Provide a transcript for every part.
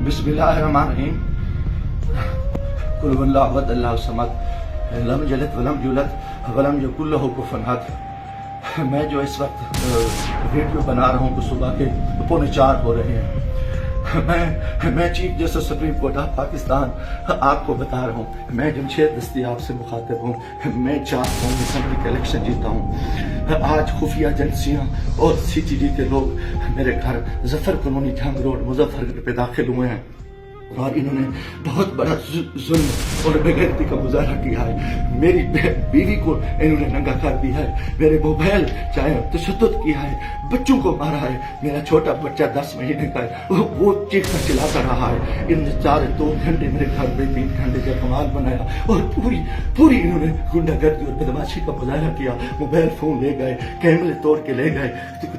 बिस्मिल्लाहिर्रहमानिर्रहीम। कुल हुवल्लाहु अहद अल्लाहु समद लम यलिद वलम यूलद वलम यकुल लहू कुफुवन अहद। मैं जो इस वक्त वीडियो बना रहा हूँ तो सुबह के 3:45 हो रहे हैं। मैं chief justice supreme court of Pakistan आपको बता रहा हूँ, मैं जमशेद दस्तयाब से मुखातिब हूँ। मैं चाहता हूँ असम्बली का इलेक्शन जीता हूँ। आज खुफिया एजेंसियाँ और CTD के लोग मेरे घर जफर कॉलोनी जंग रोड मुजफ्फरगढ़ पे दाखिल हुए हैं और इन्होंने बहुत बड़ा जुल्म और बेगैरती का मुजाहरा किया है। मेरी बीवी को इन्होंने नंगा कर दिया है, मेरे मोबाइल चाहे तशद्दुद किया है, बच्चों को मारा है। मेरा छोटा बच्चा 10 महीने का है, वो चीखता चिल्लाता रहा है। इन्होंने 2 घंटे मेरे घर पे 3 घंटे का कमाल बनाया और पूरी इन्होंने गुंडागर्दी और बदमाशी का मुजाहरा किया। मोबाइल फोन ले गए, कैमरे तोड़ के ले गए,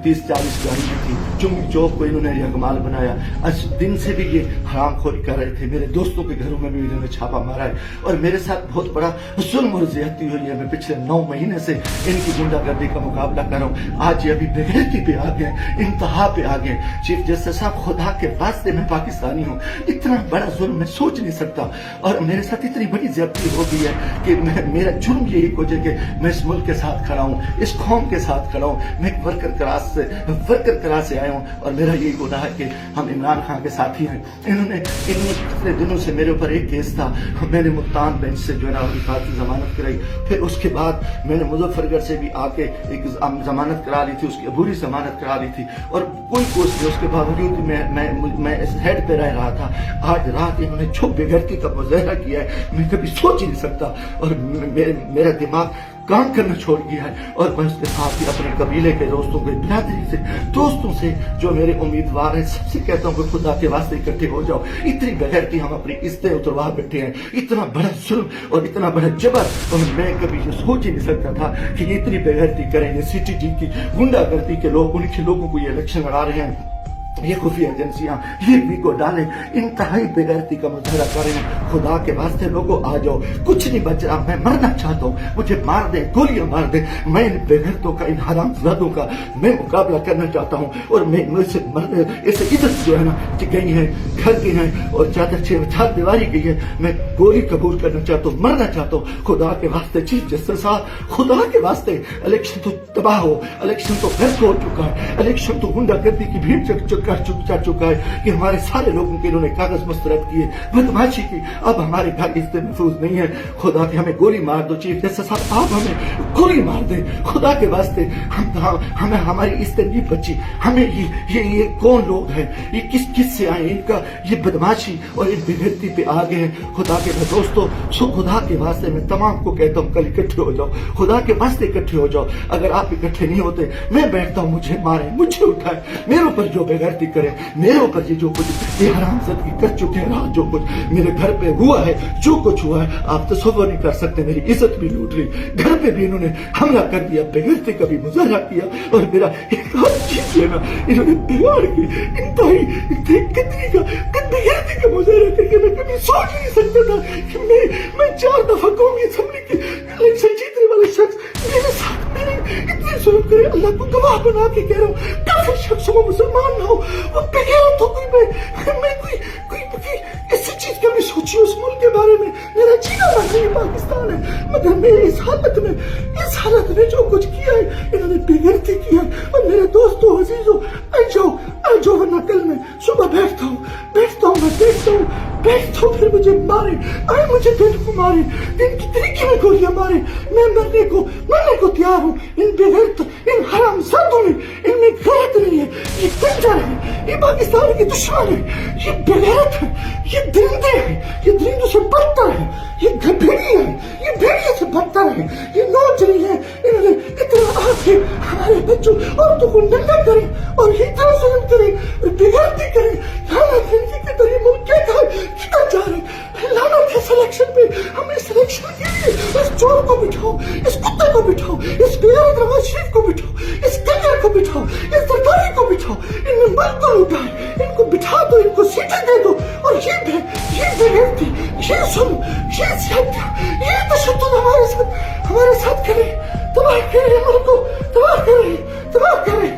30-40 गाड़ियाँ थी। चुंगी चौक को इन्होंने यह कमाल बनाया। आज दिन से भी ये हरामखोरी कर रहे थे। मेरे दोस्तों के घरों में भी इन्होंने छापा मारा है और मेरे साथ बहुत बड़ा जुल्म और ज्यादती हुई है। मैं पिछले 9 महीने से इनकी गुंडागर्दी का मुकाबला कर रहा हूँ। आज ये अभी बेगैरती पे आ गए, इंतहा पे आ गए। चीफ जस्टिस साहब, खुदा के वास्ते मैं पाकिस्तानी हूँ, इतना बड़ा जुल्म मैं सोच नहीं सकता और मेरे साथ इतनी बड़ी ज्यादती हो गई है कि मेरा जुर्म यही हो जाए कि मैं इस मुल्क के साथ खड़ा हूँ, इस कौम के साथ खड़ा हूँ। मैं एक वर्कर क्लास से आया हूँ और मेरा यही गुनाह है कि हम इमरान खान के साथी हैं। इन्होंने कितने दिनों से मेरे ऊपर एक केस था, मैंने मुल्तान बेंच से जो है ना उनकी जमानत कराई। फिर उसके बाद मैंने मुजफ्फरगढ़ से भी आके एक जमानत करा ली थी, उसकी अबूरी जमानत करा ली थी और कोई कोर्स नहीं। उसके बावजूद मैं इस हेड पे रह रहा था। आज रात इन्होंने छुप बेगैरती का मुजाहरा किया है, मैं कभी सोच ही नहीं सकता और मेरा दिमाग काम करना छोड़ गया है। और मैं उसके साथ ही अपने कबीले के दोस्तों के बिरादरी से दोस्तों से जो मेरे उम्मीदवार हैं सबसे कहता हूँ कि खुदा के वास्ते इकट्ठे हो जाओ। इतनी बेगैरती हम अपनी इज्जतें उतरवा बैठे हैं, इतना बड़ा जुल्म और इतना बड़ा जबर, और मैं कभी ये सोच ही नहीं सकता था कि ये इतनी बेगैरती करेंगे। CTD की गुंडागर्दी के लोग, उनके लोगों को ये इलेक्शन लड़ा रहे हैं, ये खुफिया एजेंसियां ये भी को डाले, इंतहाई बेगैरती का मुजाहरा कर रहे हैं। खुदा के वास्ते लोगों आ जाओ, कुछ नहीं बच रहा, मैं मरना चाहता हूँ, मुझे मार दे, गोलियां मार दे। मैं इन बेगैरतों का, इन हरामजादों का मैं मुकाबला करना चाहता हूँ और मैं मुझसे ऐसे इज्जत जो है ना गई है, घर की है और चादर 6 दीवारी गई है। मैं गोली कबूल करना चाहता हूँ, मरना चाहता हूँ। खुदा के वास्ते चीफ जस्टिस साहब, खुदा के वास्ते इलेक्शन तो तबाह हो, इलेक्शन तो व्यर्थ हो चुका है, इलेक्शन तो गुंडागर्दी की भीड़ चढ़ चुका है कि हमारे सारे लोगों के इन्होंने कागज मुस्तरद किए, बदमाशी की। अब हमारे घर इज्जत महफूज नहीं है। खुदा के हमें गोली मार दो चीफ जस्टिस साहब, आप हमें गोली मार दे खुदा के वास्ते। हमें हमारी इज्जत नहीं बची। हमें ये कौन लोग हैं, ये किस से आए, इनका ये बदमाशी और इस बेगैरती पे आ गए हैं। खुदा के दोस्तों, सो खुदा के वास्ते मैं तमाम को कहता हूँ कल इकट्ठे हो जाओ, खुदा के वास्ते इकट्ठे हो जाओ। अगर आप इकट्ठे नहीं होते मैं बैठता हूँ, मुझे मारे, मुझे उठाए, मेरे ऊपर जो बेगैरती करे, मेरे ऊपर ये जो कुछ ये हरामजादगी कर चुके हैं, जो कुछ मेरे घर पे हुआ है, जो कुछ हुआ है आप तसव्वुर नहीं कर सकते। मेरी इज्जत भी लूट ली, घर पे भी इन्होंने हमला कर दिया, बेगैरती का भी मुजाहरा किया और मेरा एक हर चीज लेना इन्होंने बिगाड़ के इंतहाई बेगैरती का मुजाहरा करके मैं कभी सोच नहीं सकता था कि मैं 4 दफा कौमी असेंबली के इलेक्शन जीतने वाले शख्स मेरे साथ मेरे इतने जुल्म करे। अल्लाह को गवाह बना के कह रहा हूँ, काफिर शख्स हो, मुसलमान ना हो, वो बेगैरत हो कोई, मैं कोई ऐसी चीज कभी सोची उस मुल्क के बारे में। मेरा जीना नहीं पाकिस्तान है, मगर मैं इस हालत में जो कुछ किया है, इन्होंने बेगैरती किया है। और मेरे दोस्तों, अजीजों, आ जाओ वरना कल मैं सुबह बैठता हूँ, फिर मुझे मारे, मुझे दिन को मारे, दिन की तरीके में गोलियां मारे, मैं मरने को तैयार हूँ। इन बेगैरत, इन हरामजादों में, इनमें गैरत नहीं है, ये कंजर है, ये पाकिस्तान के दुश्मन है, ये बेगैरत है, ये दरिंदे हैं, ये दरिंदों से बदतर है, ये भेड़िए हैं, ये भेड़िए से बदतर है, ये नौजरी है। इन्होंने इतना आके हमारे बच्चों औरतों को नंगा करे और इतना जुल्म करे, बेगैरती करे। लानत है इनकी कि ये मुल्क क्या जा रहे, लानत है सिलेक्शन पे। हमें सिलेक्शन के लिए इस चोर को बिठाओ, इस कुत्ते को बिठाओ, इस बेगैरत नवाज शरीफ को बिठाओ, इस कंजर को बिठाओ, इस सरकारी को बिठाओ, इनमें मुल्क को लुटाए, इनको बिठा दो, इनको सीटें दे दो। और ये बेगैरती, ये जुल्म, ये ज्यादतियां, ये तशद्दुद हमारे साथ करे, तबाह करे, मुल्क को तबाह करे।